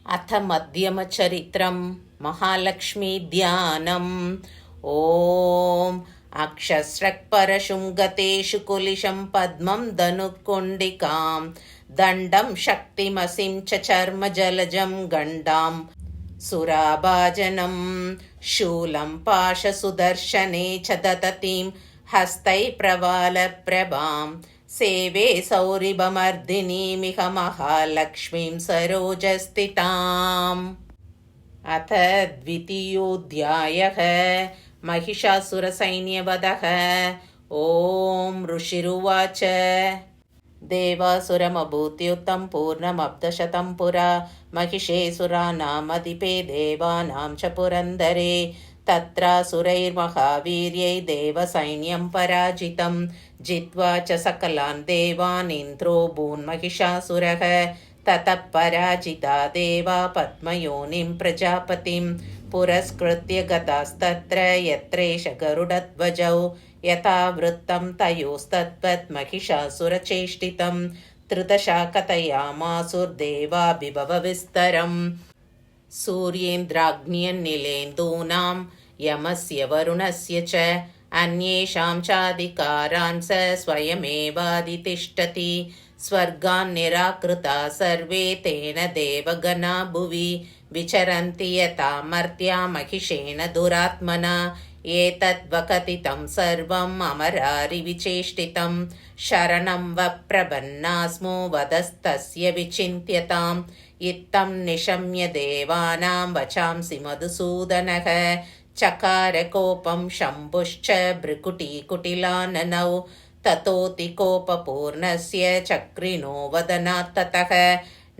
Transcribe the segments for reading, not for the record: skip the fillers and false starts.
अथ मध्यमचरित्रं महालक्ष्मीध्यानम्। ॐ अक्षस्रक्परशुं गतेषु कुलिशं पद्मं धनुकुण्डिकां दण्डं शक्तिमसिं च चर्मजलजं गण्डां सुराभाजनं शूलं पाशसुदर्शने च ददतीं हस्तैः प्रवालप्रभां सेवे सौरिभमर्दिनीमिह महालक्ष्मीं सरोजस्थिताम्। अथ द्वितीयोऽध्यायः। महिषासुरसैन्यवधः। ॐ ऋषिरुवाच देवासुरमभूत्युतं पूर्णमब्धशतं पुरा महिषेऽसुराणामधिपे देवानां च पुरन्दरे तत्रासुरैर्महावीर्यै देवसैन्यं पराजितं जित्वा च सकलान् देवान् इन्द्रो भून्महिषासुरः ततः पराजिता देवा पद्मयोनिं प्रजापतिं पुरस्कृत्य गतास्तत्र यत्रेष गरुडध्वजौ यथा वृत्तं तयोस्तद्वत् महिषासुरचेष्टितं त्रिदशा कथयामासुर्देवाभिभवविस्तरम्। सूर्येन्द्राग्न्यनिलेन्दूनां यमस्य वरुणस्य च अन्येषां चाधिकारान् स स्वयमेवाधितिष्ठति स्वर्गान् निराकृता सर्वे तेन देवगणा भुवि विचरन्ति यथा मर्त्या महिषेण दुरात्मना एतद्वकथितं सर्वम् अमरारिविचेष्टितं शरणं वप्रपन्नास्मो वदस्तस्य विचिन्त्यताम् इत्थं निशम्य देवानां वचांसि मधुसूदनः चकार कोपं शम्भुश्च भ्रुकुटीकुटिलाननौ ततोऽतिकोपपूर्णस्य चक्रिणो वदनात् ततः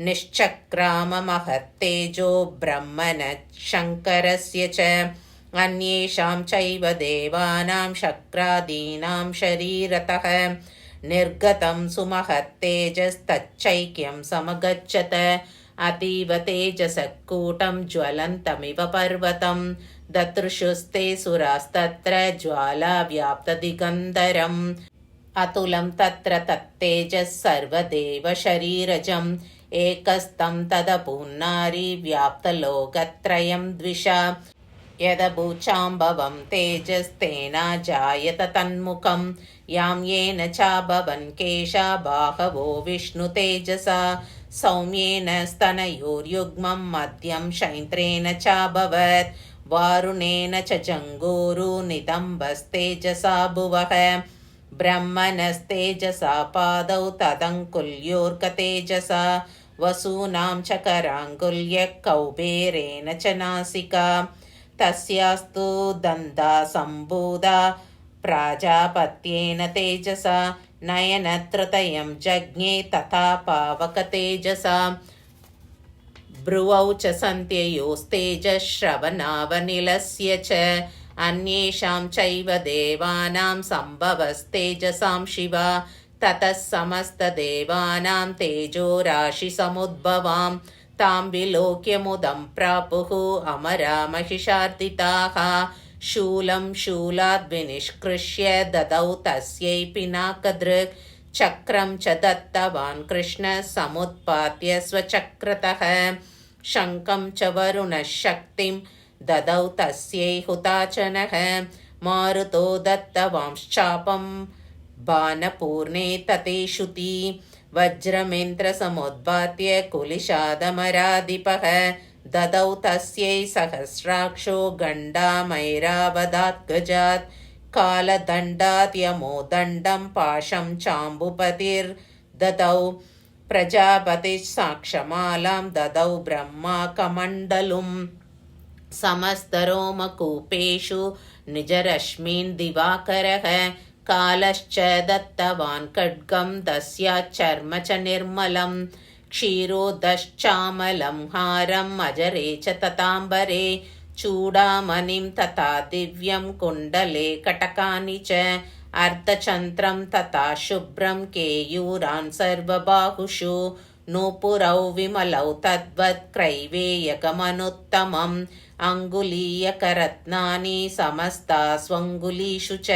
निश्चक्राम महत्तेजो ब्रह्मणः शङ्करस्य च अन्येषां चैव देवानां शक्रादीनां शरीरतः निर्गतं सुमहत्तेजस्तच्चैक्यं समगच्छत अतीव तेजसः कूटं ज्वलन्तमिव पर्वतं ददृशुस्ते सुरास्तत्र ज्वालाव्याप्तदिगन्धरम् अतुलं तत्र तत्तेजः सर्वदेवशरीरजम् एकस्तं तदपूर्णारी व्याप्तलोकत्रयं द्विषा यदभूचाम्बवं तेजस्तेना जायत तन्मुखं यां येन चाभवन् केशा बाहवो विष्णुतेजसा सौम्येन स्तनयोर्युग्मं मध्यं शैन्त्रेण चाभवत् वारुणेन च जङ्गूरुनितम्बस्तेजसा भुवः ब्रह्मणस्तेजसा पादौ तदङ्कुल्योर्कतेजसा वसूनां च कराङ्गुल्यः कौबेरेण च नासिका तस्यास्तु दन्ता सम्भूता प्राजापत्येन तेजसा नयनत्रतयं जज्ञे तथा पावकतेजसा भ्रुवौ च सन्त्ययोस्तेजश्रवणावनिलस्य च अन्येषां चैव देवानां सम्भवस्तेजसां शिवा ततः समस्तदेवानां तेजोराशिसमुद्भवां तां विलोक्य मुदं प्रापुः अमरा महिषार्दिताः शूलं शूलाद्विनिष्कृष्य ददौ तस्यै पिनाकदृक् चक्रं च दत्तवान् कृष्णः समुत्पात्य स्वचक्रतः शङ्खं च वरुणः शक्तिं ददौ तस्यै हुताचनः मारुतो दत्तवांश्चापं बाणपूर्णे ततेषुति वज्रमेन्द्रसमुद्पात्य कुलिशादमराधिपः ददौ तस्यै सहस्राक्षो गण्डामैरावदाद्गजात् कालदण्डात् यमो दण्डं पाशं चाम्बुपतिर्ददौ प्रजापतिः साक्षमालां ददौ ब्रह्मा कमण्डलुम् समस्तरोमकूपेषु निजरश्मीन् दिवाकरः कालश्च दत्तवान् खड्गं दस्याच्चर्म च निर्मलं क्षीरोदश्चामलं हारम् अजरे च तताम्बरे चूडामणिं तथा दिव्यं कुण्डले कटकानि च अर्धचन्द्रं तथा शुभ्रं केयूरान् सर्वबाहुषु नूपुरौ विमलौ तद्वत् क्रैवेयकमनुत्तमम् अङ्गुलीयकरत्नानि समस्तास्वङ्गुलीषु च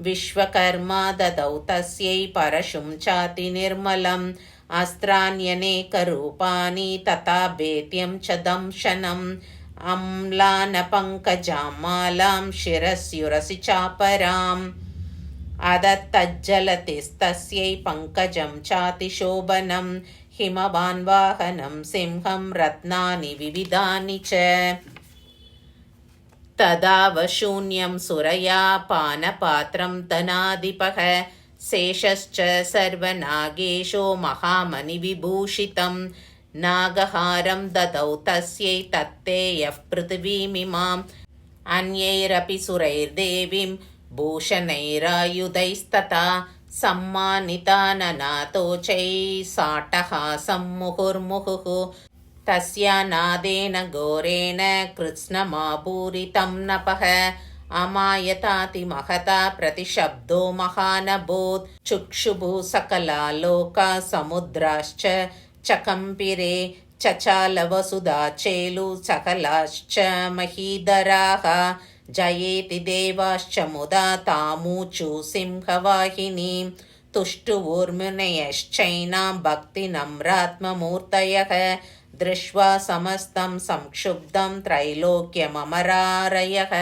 विश्वकर्मा ददौ तस्यै परशुं चाति निर्मलं अस्त्राण्यनेकरूपाणि तथा भेद्यं च दंशनम् अम्लानपङ्कजां मालां शिरस्युरसि चापराम् अदत्तज्जलतिस्तस्यै पङ्कजं चातिशोभनं हिमवान् वाहनं सिंहं रत्नानि विविधानि च तदा वशून्यं सुरया पानपात्रं धनाधिपः शेषश्च सर्वनागेशो महामणिविभूषितं नागहारं ददौ तस्यै तत्ते यः पृथिवीमिमाम् अन्यैरपि सुरैर्देवीं भूषणैरायुधैस्तथा सम्मानिता ननातोचैः साटहासं मुहुर्मुहुः तस्या नादेन घोरेण कृत्स्नमापूरितं नपः अमायतातिमहता प्रतिशब्दो महानभूत् चुक्षुभुः सकला लोका समुद्राश्च चकम्पिरे चचालवसुधा चेलु सकलाश्च महीधराः जयेति देवाश्च मुदा तामूचु सिंहवाहिनीं तुष्टुवुर्मुनयश्चैनां भक्तिनम्रात्ममूर्तयः दृष्ट्वा समस्तं संक्षुब्धं त्रैलोक्यममरारयः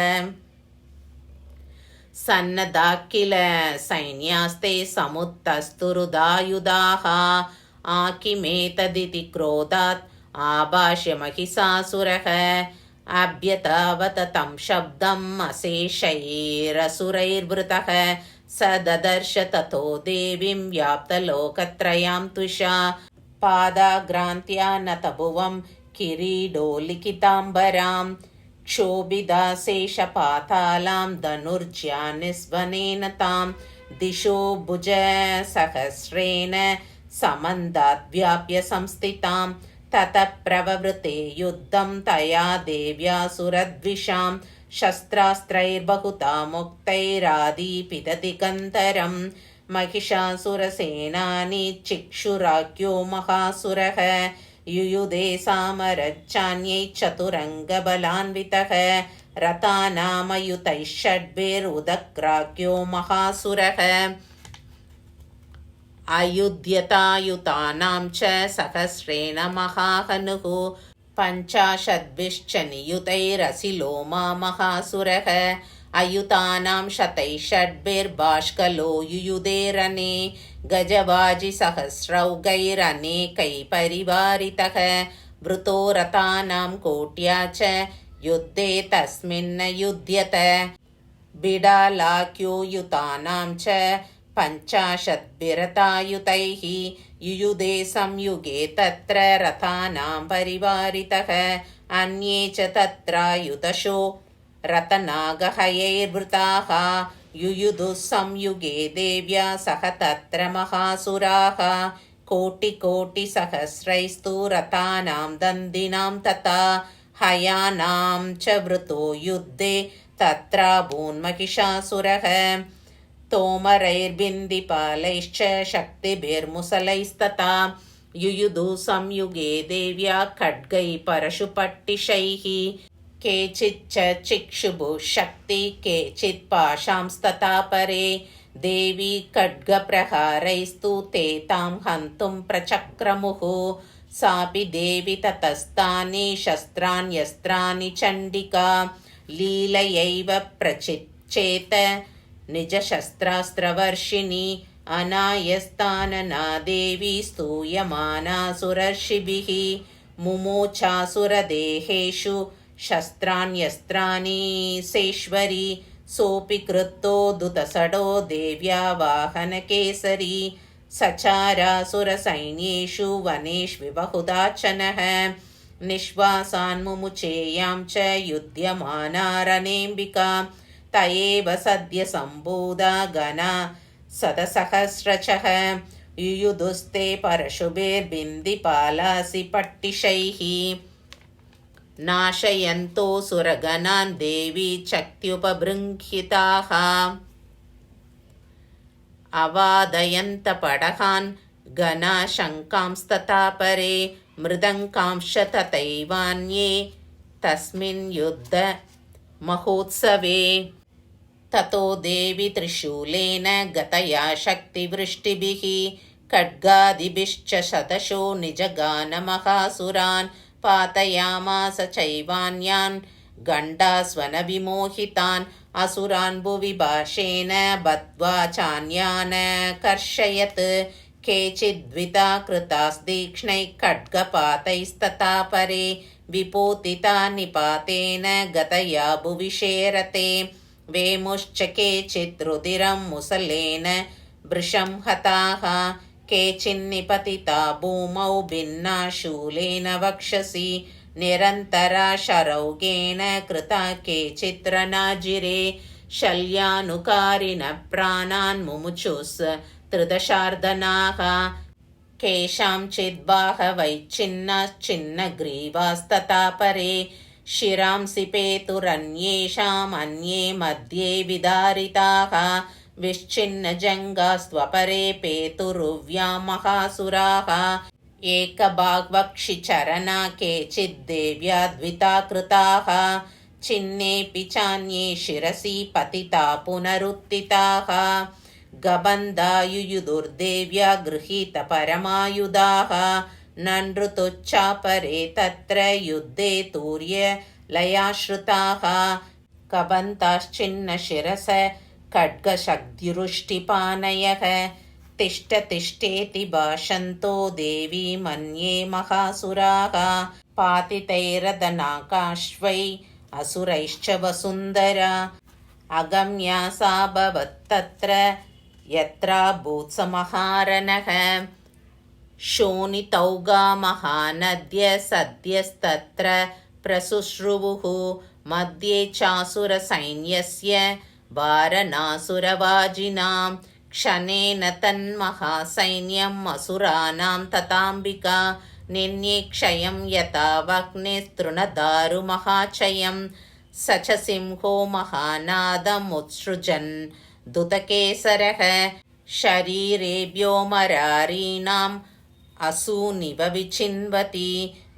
सन्नदा किल सैन्यास्ते समुत्तस्तुरुदायुधाः आकिमेतदिति क्रोधात् आभाष्य महिषासुरः अभ्यतावत तं शब्दम् अशेषैरसुरैर्वृतः स ददर्श ततो देवीं व्याप्तलोकत्रयां त्विषा पादाग्रान्त्या नतभुवं किरीटोलिखिताम्बरां क्षोभिदाशेषपातालां धनुर्ज्या निस्वनेन तां दिशो भुजसहस्रेण समन्दाद्व्याप्य संस्थितां ततः प्रववृते युद्धं तया देव्या सुरद्विषां शस्त्रास्त्रैर्बहुधा मुक्तैरादीपितदिगन्तरं महिषासुरसेनानि चिक्षुराख्यो महासुरः युयुधे सामरच्चान्यै चतुरङ्गबलान्वितः रथानामयुतैः षड्भिरुदक्राख्यो महासुरः अयुध्यतायुतानां च सहस्रेण महाहनुः पञ्चाशद्भिश्च नियुतैरसिलोमा महासुरः अयुतानां शतैः षड्भिर्बाष्कलो युयुधे रणे गजवाजिसहस्रौघैरनेकैः परिवारितः वृतो रथानां कोट्या च युद्धे तस्मिन् युध्यत बिडालाख्यो युतानां च पञ्चाशद्भिरथायुतैः युयुधे संयुगे तत्र रथानां परिवारितः अन्ये च तत्रायुतशो रथनागहयैर्वृताः युयुधुः संयुगे देव्या सह तत्र महासुराः कोटिकोटिसहस्रैस्तु रथानां दन्दिनां तथा हयानां च वृतो युद्धे तत्राभून्महिषासुरः तोमरैर्बिन्दिपालैश्च शक्तिभिर्मुसलैस्तथा युयुधुः संयुगे देव्या खड्गैः परशुपट्टिशैः केचिच्च चिक्षुभुः शक्ति केचित् पाशांस्तथा परे देवी खड्गप्रहारैस्तु ते तां हन्तुं प्रचक्रमुः सापि देवी ततस्तानि शस्त्राण्यस्त्राणि चण्डिका लीलयैव प्रचिच्चेत निजशस्त्रास्त्रवर्षिणी अनायस्तानना देवी स्तूयमाना सुरर्षिभिः मुमोचासुरदेहेषु शस्त्राण्यस्त्राणि सेश्वरी सोऽपि कृत्तोद्धुतसडो देव्या वाहनकेसरी सचारासुरसैन्येषु वनेष्विबहुदाचनः निःश्वासान् मुमुचेयां च युध्यमाना रणेऽम्बिका त एव सद्य सम्भूता गणा सदसहस्रशः युयुधुस्ते परशुभिर्बिन्दिपालासि पट्टिशैः नाशयन्तो सुरगणान् देवी शक्त्युपबृंहिताः अवादयन्त पडहान् गणा शङ्कांस्तथा परे मृदङ्कांश्च तथैवान्ये तस्मिन् युद्ध महोत्सवे ततो देवी त्रिशूलेन गतया शक्तिवृष्टिभिः खड्गादिभिश्च शतशो निजगानमहासुरान् पातयामास चैवान्यान् गण्डास्वनविमोहितान् असुरान् भुवि भाषेण बद्ध्वा चान्यान् कर्षयत् केचिद्विता कृतास्तीक्ष्णैः खड्गपातैस्तथा परे विपोतिता निपातेन गतया भुविषेरते वेमुश्च केचित् रुधिरं मुसलेन वृषं हताः केचिन्निपतिता भूमौ भिन्ना शूलेन वक्षसि निरन्तरा शरौगेण कृता केचित् रणाजिरे शल्यानुकारिणः प्राणान् मुमुचुस् त्रिदशार्दनाः केषाञ्चित् बाहवैच्छिन्नाश्चिन्नग्रीवास्तथा परे शिरांसि पेतुरन्येषाम् अन्ये मध्ये विदारिताः विश्चिन्नजङ्गास्त्वपरे पेतुरुव्यां महासुराः एकभाग्वक्षिचरणा केचिद्देव्या द्विता कृताः छिन्नेऽपि चान्ये शिरसि पतिता पुनरुत्थिताः गबन्धायुयुधुर्देव्या गृहीतपरमायुधाः ननृतुच्चापरे तत्र युद्धे तूर्यलयाश्रिताः कबन्ताश्चिन्नशिरस खड्गशक्तिरुष्टिपानयः तिष्ठ तिष्ठेति भाषन्तो देवी मन्ये महासुराः पातितैरदनाकाश्वै असुरैश्च वसुन्धरा अगम्या सा भवत्तत्र यत्राभूत्समहारणः शोणितौगा महानद्य सद्यस्तत्र प्रसुश्रुवुः मध्ये चासुरसैन्यस्य वारणासुरवाजिनां क्षणेन तन्महासैन्यम् असुराणां तथाम्बिका निन्ये क्षयं यथा वह्निस्तृणदारुमहाचयं स च सिंहो महानादमुत्सृजन् दुतकेसरः शरीरेभ्यो मरारीणाम् असूनिव विचिन्वति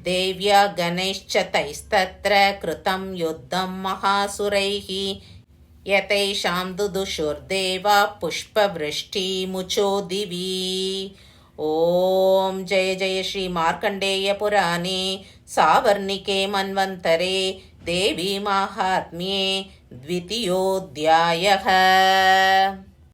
देव्या गणैश्च तैस्तत्र कृतं युद्धं महासुरैः यतैषां दुदुशुर्देवा पुष्पवृष्टिमुचो दिवि। ॐ जय जय श्री मार्कण्डेय पुराणे सावर्णिके मन्वन्तरे देवी माहात्म्ये द्वितीयोऽध्यायः।